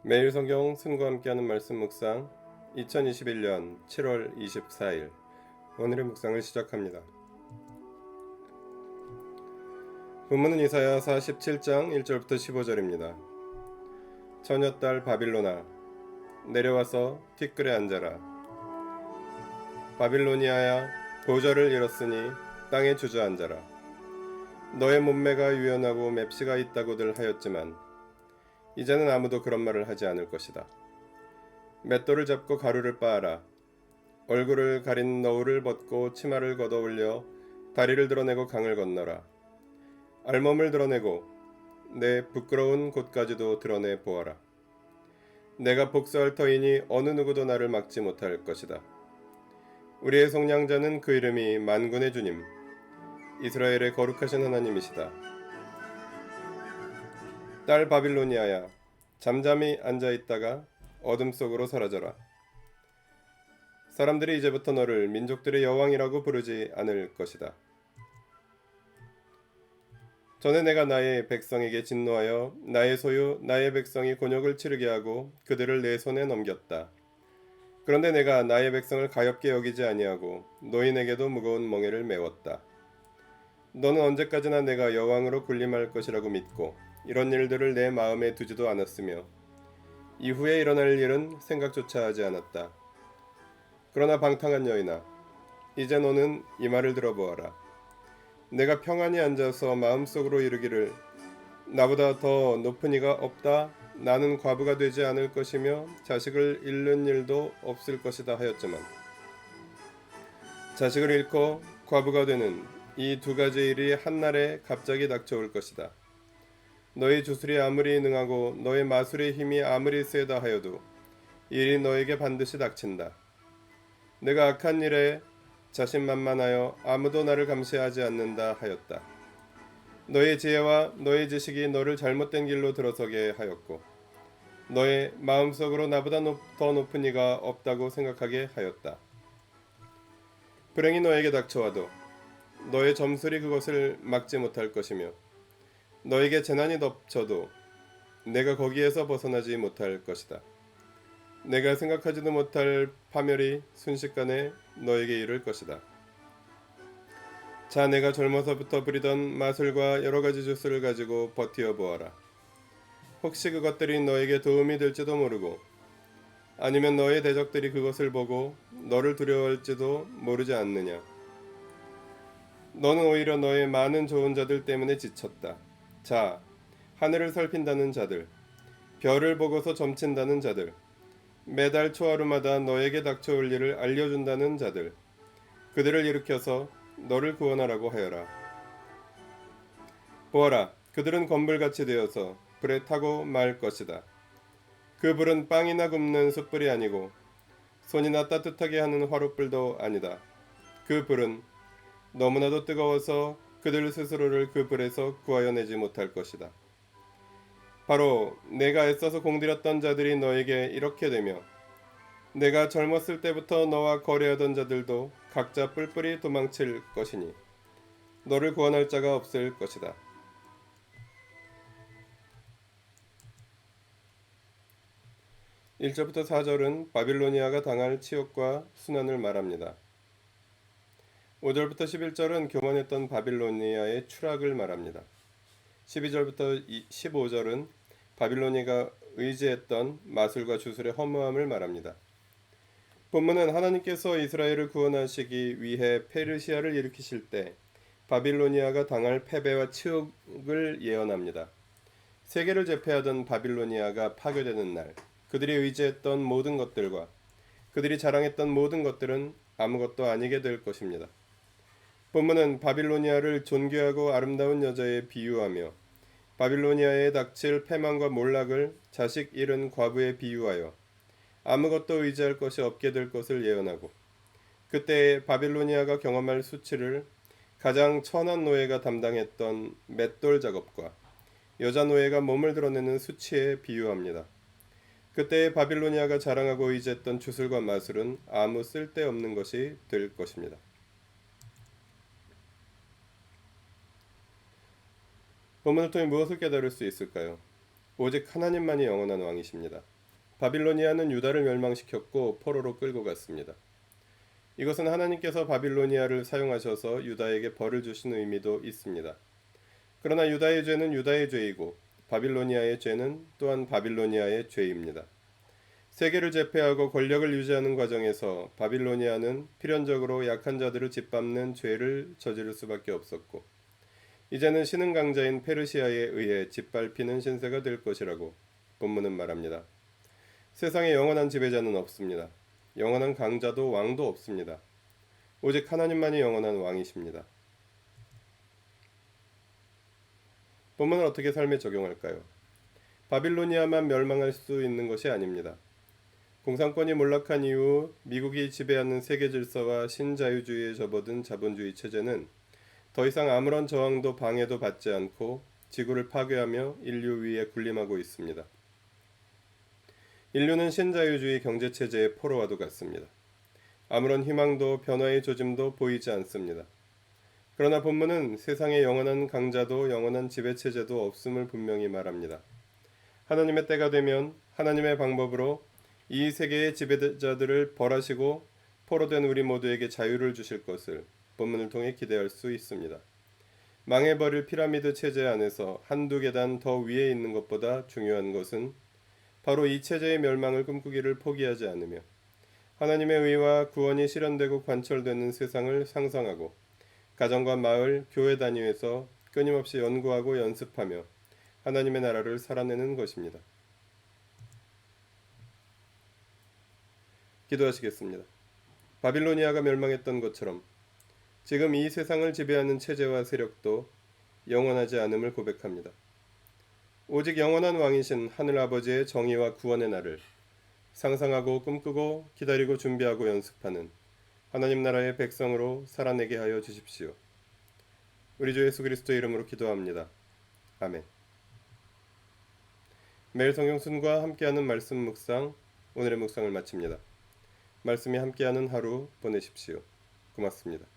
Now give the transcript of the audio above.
매일 성경 승과 함께하는 말씀 묵상 2021년 7월 24일 오늘의 묵상을 시작합니다. 본문은 이사야 47장 1절부터 15절입니다. 처녀딸 바빌로나 내려와서 티끌에 앉아라. 바빌로니아야 보절을 잃었으니 땅에 주저앉아라. 너의 몸매가 유연하고 맵시가 있다고들 하였지만 이제는 아무도 그런 말을 하지 않을 것이다. 맷돌을 잡고 가루를 빻아라. 얼굴을 가린 너울을 벗고 치마를 걷어 올려 다리를 드러내고 강을 건너라. 알몸을 드러내고 내 부끄러운 곳까지도 드러내 보아라. 내가 복수할 터이니 어느 누구도 나를 막지 못할 것이다. 우리의 속량자는 그 이름이 만군의 주님, 이스라엘의 거룩하신 하나님이시다. 딸 바빌로니아야, 잠잠히 앉아있다가 어둠 속으로 사라져라. 사람들이 이제부터 너를 민족들의 여왕이라고 부르지 않을 것이다. 전에 내가 나의 백성에게 진노하여 나의 소유 나의 백성이 곤욕을 치르게 하고 그들을 내 손에 넘겼다. 그런데 내가 나의 백성을 가엾게 여기지 아니하고 노인에게도 무거운 멍에를 메웠다. 너는 언제까지나 내가 여왕으로 군림할 것이라고 믿고 이런 일들을 내 마음에 두지도 않았으며 이후에 일어날 일은 생각조차 하지 않았다. 그러나 방탕한 여인아, 이제 너는 이 말을 들어보아라. 내가 평안히 앉아서 마음속으로 이르기를 나보다 더 높은 이가 없다. 나는 과부가 되지 않을 것이며 자식을 잃는 일도 없을 것이다 하였지만 자식을 잃고 과부가 되는 이 두 가지 일이 한날에 갑자기 닥쳐올 것이다. 너희 주술이 아무리 능하고 너희 마술의 힘이 아무리 세다 하여도 이 일이 너에게 반드시 닥친다. 내가 악한 일에 자신만만하여 아무도 나를 감시하지 않는다 하였다. 너의 지혜와 너의 지식이 너를 잘못된 길로 들어서게 하였고 너의 마음속으로 나보다 더 높은 이가 없다고 생각하게 하였다. 불행이 너에게 닥쳐와도 너의 점술이 그것을 막지 못할 것이며 너에게 재난이 덮쳐도 내가 거기에서 벗어나지 못할 것이다. 내가 생각하지도 못할 파멸이 순식간에 너에게 이를 것이다. 자, 내가 젊어서부터 부리던 마술과 여러가지 주술을 가지고 버티어 보아라. 혹시 그것들이 너에게 도움이 될지도 모르고 아니면 너의 대적들이 그것을 보고 너를 두려워할지도 모르지 않느냐. 너는 오히려 너의 많은 좋은 자들 때문에 지쳤다. 자, 하늘을 살핀다는 자들, 별을 보고서 점친다는 자들, 매달 초하루마다 너에게 닥쳐올 일을 알려준다는 자들, 그들을 일으켜서 너를 구원하라고 하여라. 보아라, 그들은 건불같이 되어서 불에 타고 말 것이다. 그 불은 빵이나 굽는 숯불이 아니고 손이나 따뜻하게 하는 화롯불도 아니다. 그 불은 너무나도 뜨거워서 그들 스스로를 그 불에서 구하여내지 못할 것이다. 바로 내가 애써서 공들였던 자들이 너에게 이렇게 되며 내가 젊었을 때부터 너와 거래하던 자들도 각자 뿔뿔이 도망칠 것이니 너를 구원할 자가 없을 것이다. 1절부터 4절은 바빌로니아가 당할 치욕과 순환을 말합니다. 5절부터 11절은 교만했던 바빌로니아의 추락을 말합니다. 12절부터 15절은 바빌로니아가 의지했던 마술과 주술의 허무함을 말합니다. 본문은 하나님께서 이스라엘을 구원하시기 위해 페르시아를 일으키실 때 바빌로니아가 당할 패배와 치욕을 예언합니다. 세계를 제패하던 바빌로니아가 파괴되는 날, 그들이 의지했던 모든 것들과 그들이 자랑했던 모든 것들은 아무것도 아니게 될 것입니다. 본문은 바빌로니아를 존귀하고 아름다운 여자에 비유하며 바빌로니아에 닥칠 패망과 몰락을 자식 잃은 과부에 비유하여 아무것도 의지할 것이 없게 될 것을 예언하고 그때 바빌로니아가 경험할 수치를 가장 천한 노예가 담당했던 맷돌 작업과 여자 노예가 몸을 드러내는 수치에 비유합니다. 그때 바빌로니아가 자랑하고 의지했던 주술과 마술은 아무 쓸데없는 것이 될 것입니다. 본문을 통해 무엇을 깨달을 수 있을까요? 오직 하나님만이 영원한 왕이십니다. 바빌로니아는 유다를 멸망시켰고 포로로 끌고 갔습니다. 이것은 하나님께서 바빌로니아를 사용하셔서 유다에게 벌을 주신 의미도 있습니다. 그러나 유다의 죄는 유다의 죄이고 바빌로니아의 죄는 또한 바빌로니아의 죄입니다. 세계를 제패하고 권력을 유지하는 과정에서 바빌로니아는 필연적으로 약한 자들을 짓밟는 죄를 저지를 수밖에 없었고 이제는 신흥 강자인 페르시아에 의해 짓밟히는 신세가 될 것이라고 본문은 말합니다. 세상에 영원한 지배자는 없습니다. 영원한 강자도 왕도 없습니다. 오직 하나님만이 영원한 왕이십니다. 본문을 어떻게 삶에 적용할까요? 바빌로니아만 멸망할 수 있는 것이 아닙니다. 공산권이 몰락한 이후 미국이 지배하는 세계 질서와 신자유주의에 접어든 자본주의 체제는 더 이상 아무런 저항도 방해도 받지 않고 지구를 파괴하며 인류 위에 군림하고 있습니다. 인류는 신자유주의 경제체제의 포로와도 같습니다. 아무런 희망도 변화의 조짐도 보이지 않습니다. 그러나 본문은 세상에 영원한 강자도 영원한 지배체제도 없음을 분명히 말합니다. 하나님의 때가 되면 하나님의 방법으로 이 세계의 지배자들을 벌하시고 포로된 우리 모두에게 자유를 주실 것을 본문을 통해 기대할 수 있습니다. 망해버릴 피라미드 체제 안에서 한두 계단 더 위에 있는 것보다 중요한 것은 바로 이 체제의 멸망을 꿈꾸기를 포기하지 않으며 하나님의 의와 구원이 실현되고 관철되는 세상을 상상하고 가정과 마을, 교회 단위에서 끊임없이 연구하고 연습하며 하나님의 나라를 살아내는 것입니다. 기도하시겠습니다. 바빌로니아가 멸망했던 것처럼 지금 이 세상을 지배하는 체제와 세력도 영원하지 않음을 고백합니다. 오직 영원한 왕이신 하늘아버지의 정의와 구원의 날을 상상하고 꿈꾸고 기다리고 준비하고 연습하는 하나님 나라의 백성으로 살아내게 하여 주십시오. 우리 주 예수 그리스도의 이름으로 기도합니다. 아멘. 매일 성경순과 함께하는 말씀 묵상, 오늘의 묵상을 마칩니다. 말씀이 함께하는 하루 보내십시오. 고맙습니다.